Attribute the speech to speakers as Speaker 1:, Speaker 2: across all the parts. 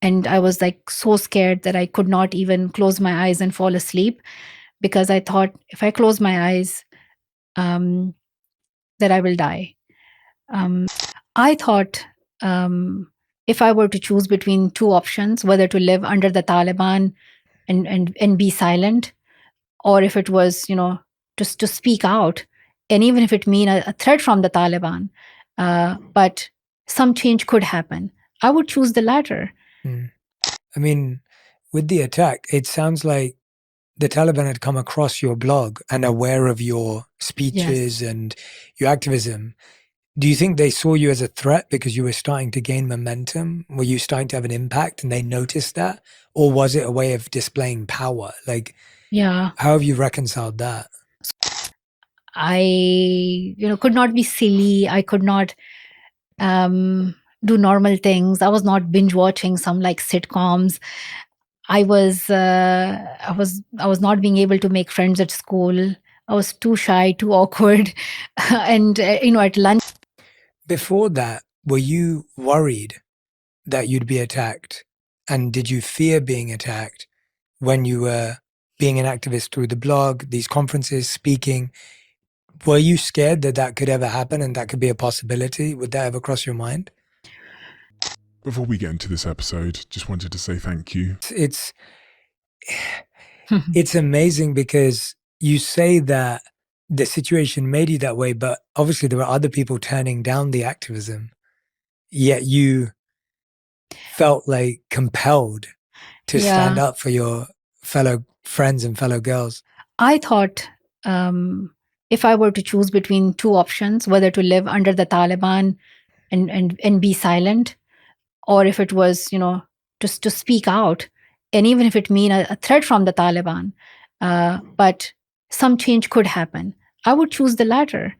Speaker 1: And I was like so scared that I could not even close my eyes and fall asleep, because I thought if I close my eyes, um, that I will die. I thought, if I were to choose between two options, whether to live under the Taliban and be silent, or if it was, just to speak out, and even if it mean a threat from the Taliban, but some change could happen, I would choose the latter.
Speaker 2: I mean, with the attack, it sounds like the Taliban had come across your blog and aware of your speeches and your activism. Do you think they saw you as a threat because you were starting to gain momentum? Were you starting to have an impact and they noticed that? Or was it a way of displaying power? Like,
Speaker 1: Yeah.
Speaker 2: how have you reconciled that?
Speaker 1: I, could not be silly. I could not do normal things. I was not binge watching some like sitcoms. I was not being able to make friends at school. I was too shy, too awkward, and at lunch.
Speaker 2: Before that, were you worried that you'd be attacked? And did you fear being attacked when you were being an activist through the blog, these conferences, speaking? Were you scared that that could ever happen and that could be a possibility? Would that ever cross your mind?
Speaker 3: Before we get into this episode, just wanted to say thank you.
Speaker 2: It's amazing because you say that the situation made you that way, but obviously there were other people turning down the activism, yet you felt like compelled to stand up for your fellow friends and fellow girls.
Speaker 1: I thought, if I were to choose between two options, whether to live under the Taliban and be silent, or if it was, just to speak out, and even if it mean a threat from the Taliban, but some change could happen, I would choose the latter,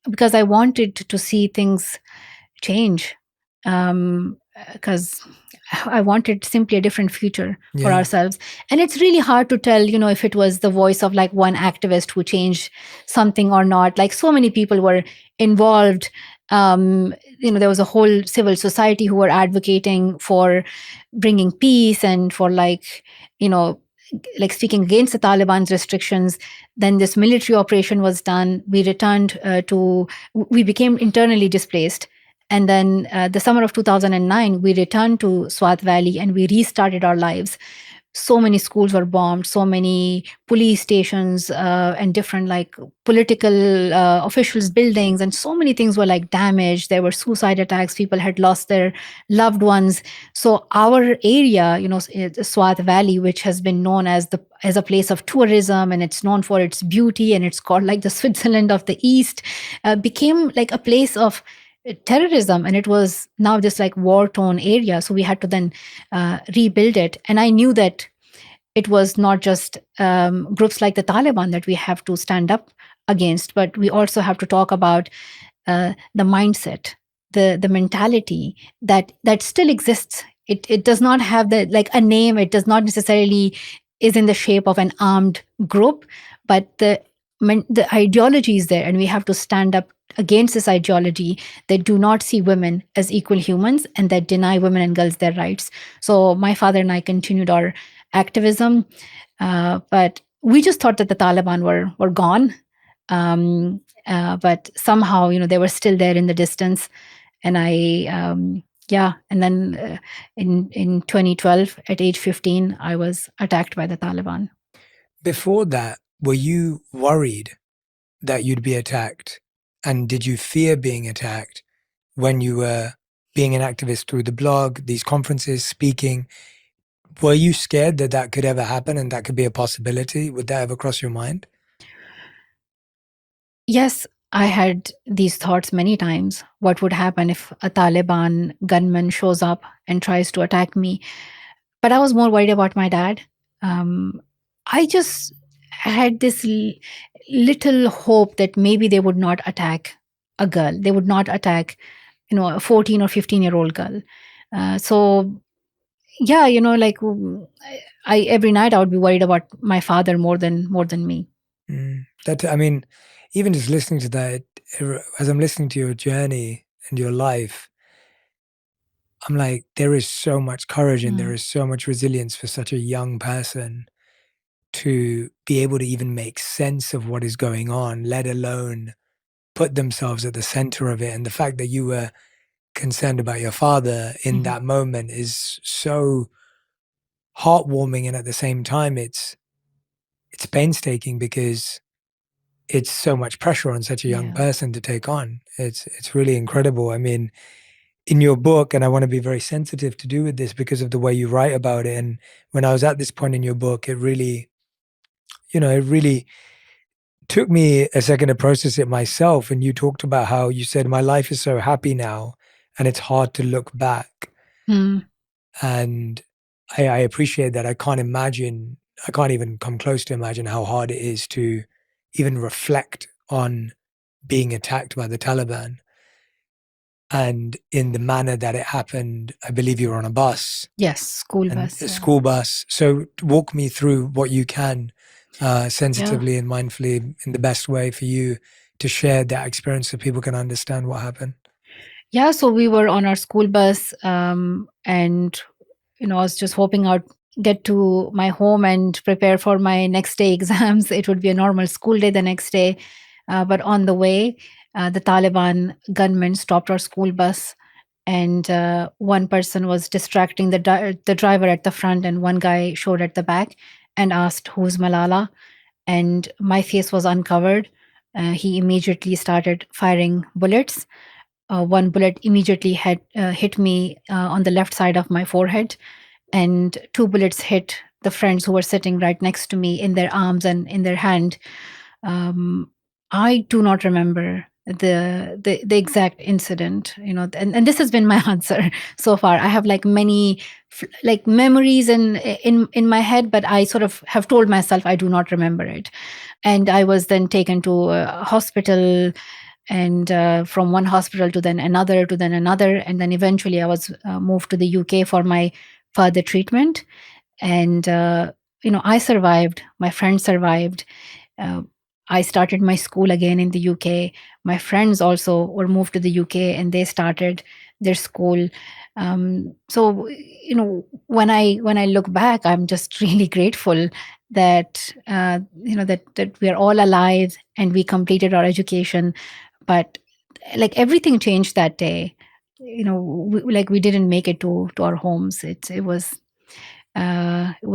Speaker 1: because I wanted to see things change, because I wanted simply a different future for ourselves. And it's really hard to tell, if it was the voice of like one activist who changed something or not. Like so many people were involved. There was a whole civil society who were advocating for bringing peace and for like speaking against the Taliban's restrictions. Then this military operation was done. We returned we became internally displaced. And then the summer of 2009, we returned to Swat Valley and we restarted our lives. So many schools were bombed, so many police stations and different like political officials' buildings, and so many things were like damaged. There were suicide attacks. People had lost their loved ones. So our area, Swat Valley, which has been known as a place of tourism, and it's known for its beauty, and it's called like the Switzerland of the East, became like a place of terrorism, and it was now this like war-torn area. So we had to then rebuild it, and I knew that it was not just groups like the Taliban that we have to stand up against, but we also have to talk about the mindset, the mentality that still exists. It does not have the like a name. It does not necessarily is in the shape of an armed group, but the ideology is there, and we have to stand up against this ideology that do not see women as equal humans and that deny women and girls their rights. So my father and I continued our activism, but we just thought that the Taliban were gone. But somehow, they were still there in the distance. And and then in 2012, at age 15, I was attacked by the Taliban.
Speaker 2: Before that, were you worried that you'd be attacked? And did you fear being attacked when you were being an activist through the blog, these conferences, speaking? Were you scared that that could ever happen and that could be a possibility? Would that ever cross your mind?
Speaker 1: Yes, I had these thoughts many times. What would happen if a Taliban gunman shows up and tries to attack me? But I was more worried about my dad. I just had this little hope that maybe they would not attack a girl. They would not attack, a 14 or 15-year-old girl. So yeah, like I every night I would be worried about my father more than me.
Speaker 2: I mean, even just listening to that, as I'm listening to your journey and your life, I'm like, there is so much courage and there is so much resilience for such a young person to be able to even make sense of what is going on, let alone put themselves at the center of it. And the fact that you were concerned about your father in that moment is so heartwarming, and at the same time it's painstaking because it's so much pressure on such a young person to take on. It's really incredible. I mean, in your book, and I want to be very sensitive to do with this because of the way you write about it, and when I was at this point in your book, it really took me a second to process it myself. And you talked about how you said, my life is so happy now and it's hard to look back. And I appreciate that. I can't even come close to imagine how hard it is to even reflect on being attacked by the Taliban. And in the manner that it happened, I believe you were on a bus.
Speaker 1: Yes, school bus.
Speaker 2: A school bus. So walk me through what you can, sensitively and mindfully, in the best way for you to share that experience so people can understand what happened.
Speaker 1: Yeah, so we were on our school bus, and I was just hoping I'd get to my home and prepare for my next day exams. It would be a normal school day the next day, but on the way, the Taliban gunmen stopped our school bus, and one person was distracting the driver at the front, and one guy showed at the back and asked, "Who's Malala?" And my face was uncovered. He immediately started firing bullets. One bullet immediately hit me on the left side of my forehead, and two bullets hit the friends who were sitting right next to me in their arms and in their hand. I do not remember the exact incident, and this has been my answer so far. I have like many like memories in my head, but I sort of have told myself I do not remember it. And I was then taken to a hospital, and from one hospital to then another, and then eventually I was moved to the UK for my further treatment. And I survived, my friend survived. I started my school again in the UK. My friends also were moved to the UK and they started their school. So when I look back, I'm just really grateful that that we are all alive and we completed our education. But like everything changed that day. We didn't make it to our homes. It was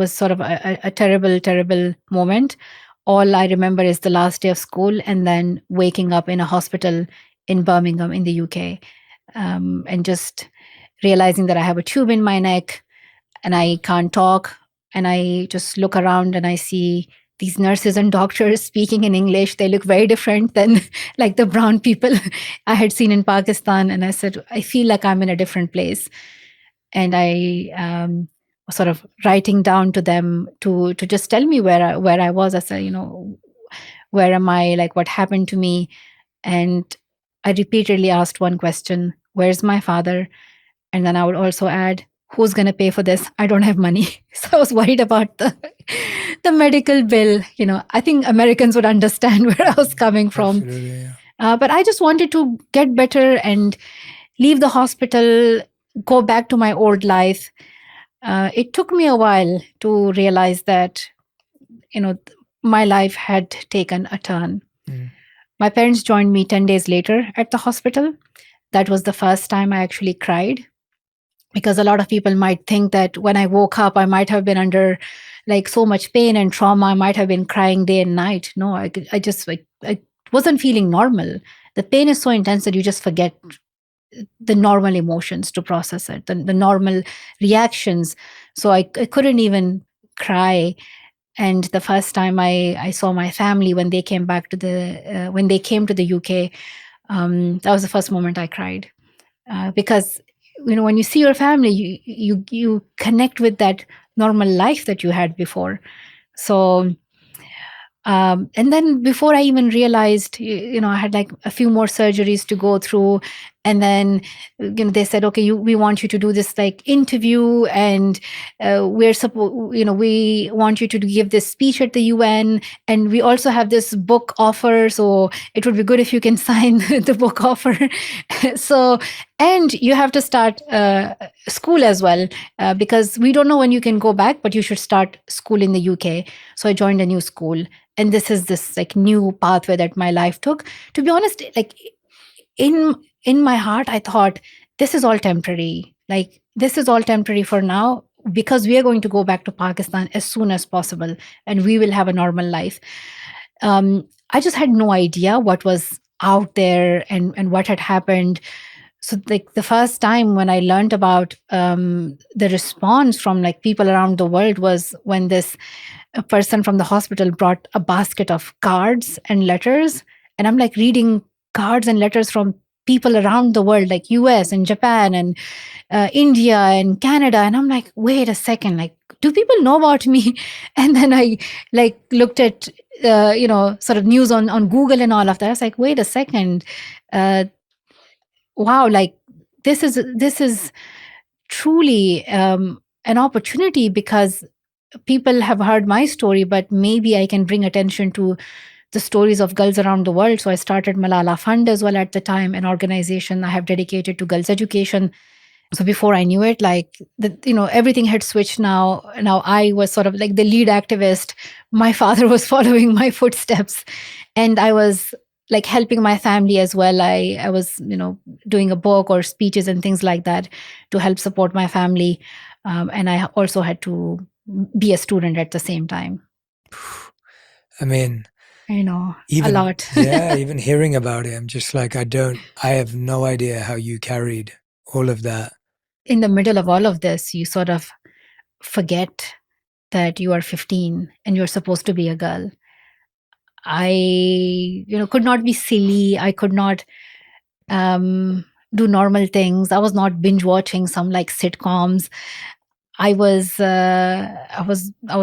Speaker 1: sort of a terrible moment. All I remember is the last day of school and then waking up in a hospital in Birmingham in the UK, and just realizing that I have a tube in my neck and I can't talk. And I just look around and I see these nurses and doctors speaking in English. They look very different than like the brown people I had seen in Pakistan. And I said, I feel like I'm in a different place. And I was sort of writing down to them to just tell me where I was. I said, where am I? Like, what happened to me? And I repeatedly asked one question: where's my father? And then I would also add, who's going to pay for this? I don't have money. So I was worried about the medical bill. I think Americans would understand where I was coming from.
Speaker 2: Absolutely, yeah.
Speaker 1: But I just wanted to get better and leave the hospital, go back to my old life. It took me a while to realize that, my life had taken a turn. My parents joined me 10 days later at the hospital. That was the first time I actually cried, because a lot of people might think that when I woke up, I might have been under like so much pain and trauma. I might have been crying day and night. No, I wasn't feeling normal. The pain is so intense that you just forget the normal emotions to process it, the normal reactions. So I couldn't even cry. And the first time I saw my family when they came back to when they came to the UK, that was the first moment I cried, because when you see your family, you connect with that normal life that you had before. So and then before I even realized, I had like a few more surgeries to go through, And then, they said, okay, we want you to do this like interview, and we want you to give this speech at the UN, and we also have this book offer, so it would be good if you can sign the book offer. So, and you have to start school as well, because we don't know when you can go back, but you should start school in the UK. So I joined a new school, and this is this like new pathway that my life took. To be honest, like in my heart, I thought this is all temporary. Like this is all temporary for now, because we are going to go back to Pakistan as soon as possible, and we will have a normal life. I just had no idea what was out there and what had happened. So like the first time when I learned about the response from like people around the world was when this a person from the hospital brought a basket of cards and letters, and I'm like reading cards and letters from people around the world, like US and Japan and India and Canada, and I'm like, wait a second, like, do people know about me? And then I like looked at sort of news on Google and all of that. I was like, wait a second, wow, like this is truly an opportunity, because people have heard my story, but maybe I can bring attention to the stories of girls around the world. So I started Malala Fund as well at the time, an organization I have dedicated to girls' education. So before I knew it, like everything had switched. Now I was sort of like the lead activist. My father was following my footsteps, and I was like helping my family as well. I was doing a book or speeches and things like that to help support my family, and I also had to be a student at the same time.
Speaker 2: I mean,
Speaker 1: a lot.
Speaker 2: Yeah, even hearing about it, I'm just like, I have no idea how you carried all of that.
Speaker 1: In the middle of all of this, you sort of forget that you are 15 and you're supposed to be a girl. I, could not be silly. I could not do normal things. I was not binge watching some like sitcoms. I was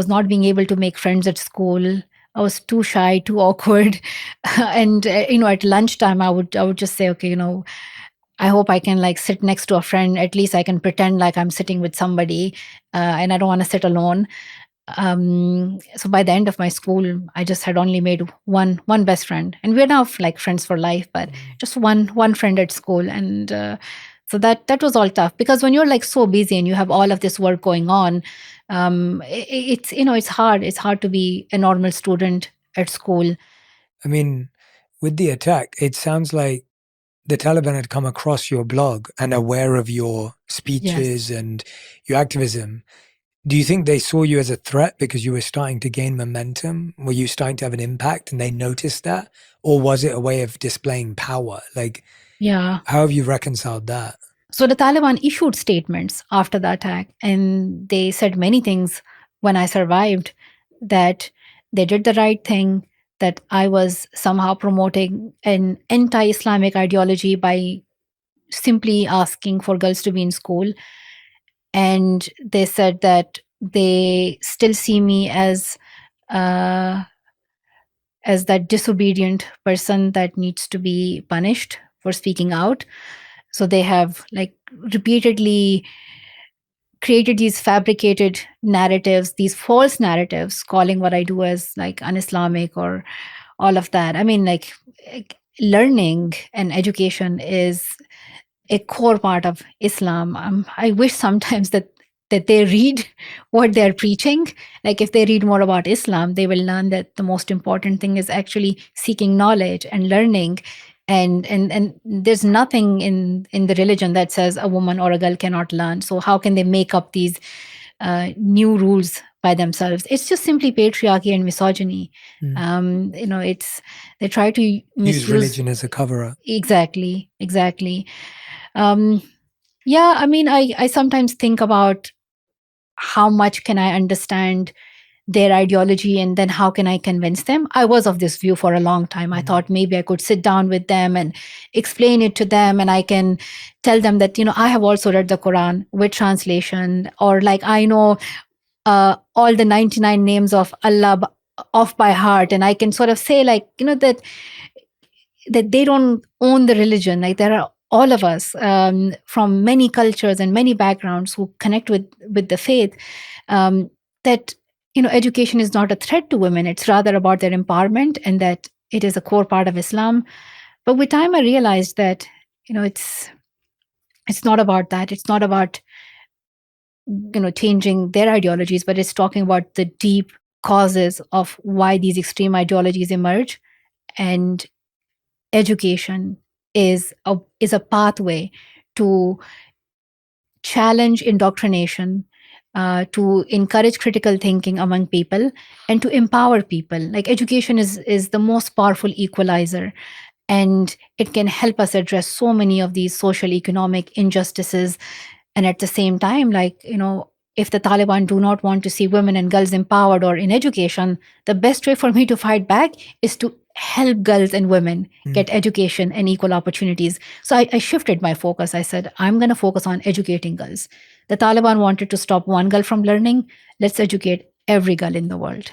Speaker 1: not being able to make friends at school. I was too shy, too awkward, and at lunchtime I would just say, okay, I hope I can like sit next to a friend. At least I can pretend like I'm sitting with somebody, and I don't want to sit alone. So by the end of my school, I just had only made one best friend, and we're now like friends for life. But just one friend at school, and so that was all tough, because when you're like so busy and you have all of this work going on, it's hard. It's hard to be a normal student at school.
Speaker 2: I mean, with the attack, it sounds like the Taliban had come across your blog and aware of your speeches and your activism. Do you think they saw you as a threat because you were starting to gain momentum? Were you starting to have an impact and they noticed that? Or was it a way of displaying power? Like, how have you reconciled that?
Speaker 1: So the Taliban issued statements after the attack, and they said many things when I survived, that they did the right thing, that I was somehow promoting an anti-Islamic ideology by simply asking for girls to be in school. And they said that they still see me as that disobedient person that needs to be punished for speaking out. So they have like repeatedly created these fabricated narratives, these false narratives, calling what I do as like un-Islamic or all of that. I mean, like learning and education is a core part of Islam. I wish sometimes that they read what they're preaching. Like if they read more about Islam, they will learn that the most important thing is actually seeking knowledge and learning. And there's nothing in the religion that says a woman or a girl cannot learn. So how can they make up these new rules by themselves? It's just simply patriarchy and misogyny. It's they try to
Speaker 2: use religion as a cover-up.
Speaker 1: Exactly. Yeah, I mean, I sometimes think about how much can I understand their ideology, and then how can I convince them? I was of this view for a long time. I thought maybe I could sit down with them and explain it to them, and I can tell them that, I have also read the Quran with translation, or like I know all the 99 names of Allah off by heart, and I can sort of say like, that they don't own the religion. Like there are all of us from many cultures and many backgrounds who connect with the faith, that education is not a threat to women. It's rather about their empowerment, and that it is a core part of Islam. But with time, I realized that it's not about that. It's not about changing their ideologies, but it's talking about the deep causes of why these extreme ideologies emerge. And education is a pathway to challenge indoctrination, to encourage critical thinking among people, and to empower people. Like, education is the most powerful equalizer, and it can help us address so many of these social economic injustices. And at the same time, if the Taliban do not want to see women and girls empowered or in education, the best way for me to fight back is to help girls and women get education and equal opportunities. So I shifted my focus. I said, I'm going to focus on educating girls. The Taliban wanted to stop one girl from learning. Let's educate every girl in the world.